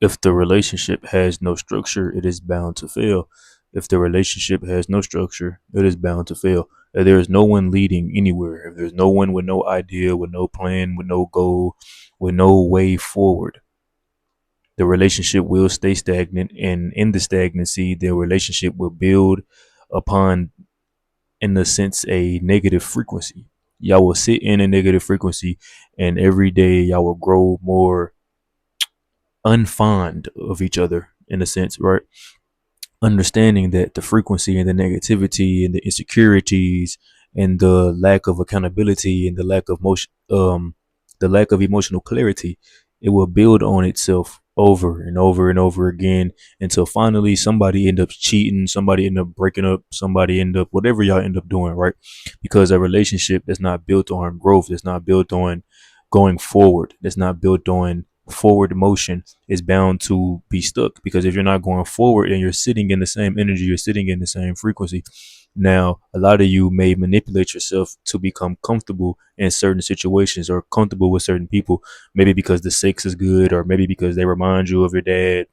If the relationship has no structure, it is bound to fail. If the relationship has no structure, it is bound to fail. If there is no one leading anywhere, if there's no one with no idea, with no plan, with no goal, with no way forward, the relationship will stay stagnant. And in the stagnancy, the relationship will build upon, in the sense, a negative frequency. Y'all will sit in a negative frequency, and every day y'all will grow more unfond of each other, in a sense, right? Understanding that the frequency and the negativity and the insecurities and the lack of accountability and the lack of emotional clarity, it will build on itself over and over and over again until finally somebody end up cheating, somebody end up breaking up, somebody end up whatever y'all end up doing, right? Because a relationship that's not built on growth, that's not built on going forward, that's not built on forward motion, is bound to be stuck. Because if you're not going forward and you're sitting in the same energy, you're sitting in the same frequency. Now, a lot of you may manipulate yourself to become comfortable in certain situations or comfortable with certain people, maybe because the sex is good, or maybe because they remind you of your dad,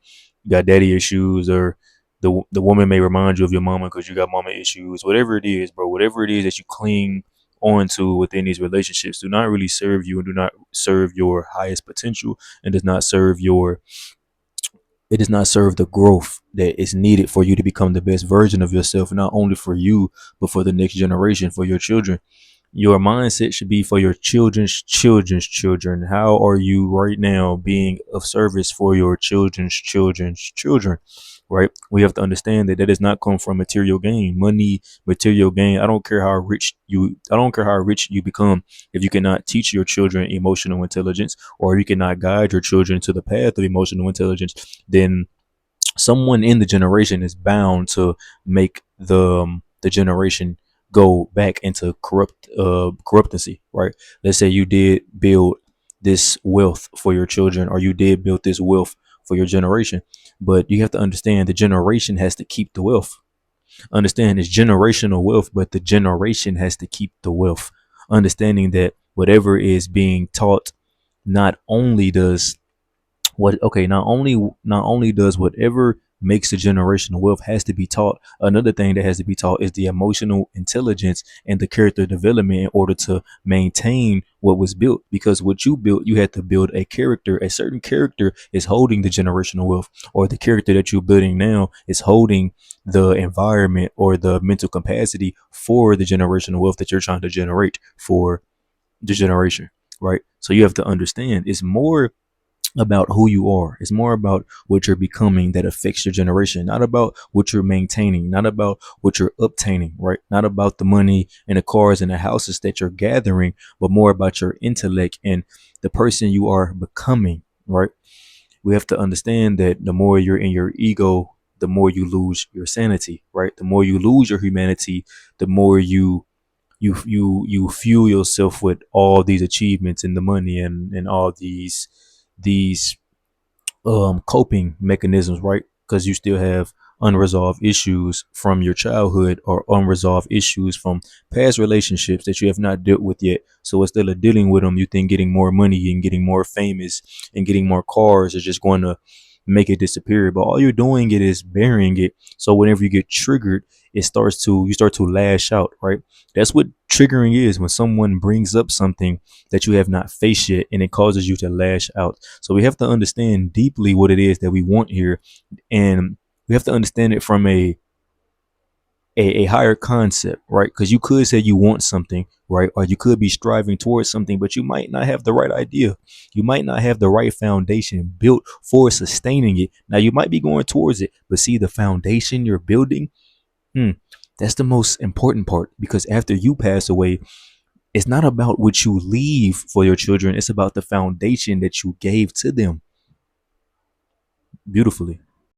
you got daddy issues, or the woman may remind you of your mama because you got mama issues. Whatever it is, bro, whatever it is that you cling onto within these relationships do not really serve you and do not serve your highest potential, and does not serve your it does not serve the growth that is needed for you to become the best version of yourself, not only for you, but for the next generation, for your children. Your mindset should be for your children's children's children. How are you right now being of service for your children's children's children? Right? We have to understand that that does not come from material gain, money, material gain. I don't care how rich you become, if you cannot teach your children emotional intelligence, or you cannot guide your children to the path of emotional intelligence, then someone in the generation is bound to make the generation go back into corruptancy, right? Let's say you did build this wealth for your children, or you did build this wealth for your generation, but you have to understand the generation has to keep the wealth. Understand it's generational wealth, but the generation has to keep the wealth. Understanding that whatever is being taught, not only does not only does whatever makes a generational wealth has to be taught, another thing that has to be taught is the emotional intelligence and the character development in order to maintain what was built. Because what you built, you had to build a character. A certain character is holding the generational wealth, or the character that you're building now is holding the environment or the mental capacity for the generational wealth that you're trying to generate for the generation, right? So you have to understand it's more about who you are. It's more about what you're becoming that affects your generation, not about what you're maintaining, not about what you're obtaining, right? Not about the money and the cars and the houses that you're gathering, but more about your intellect and the person you are becoming, right? We have to understand that the more you're in your ego, the more you lose your sanity, right? The more you lose your humanity, the more you fuel yourself with all these achievements and the money and all these coping mechanisms, right? Because you still have unresolved issues from your childhood, or unresolved issues from past relationships that you have not dealt with yet. So instead of dealing with them, you think getting more money and getting more famous and getting more cars is just going to make it disappear. But all you're doing it is burying it. So whenever you get triggered, you start to lash out, right? That's what triggering is, when someone brings up something that you have not faced yet and it causes you to lash out. So we have to understand deeply what it is that we want here, and we have to understand it from a higher concept, right? Because you could say you want something, right? Or you could be striving towards something, but you might not have the right idea. You might not have the right foundation built for sustaining it. Now you might be going towards it, but see the foundation you're building. Hmm, that's the most important part, because after you pass away, it's not about what you leave for your children. It's about the foundation that you gave to them beautifully.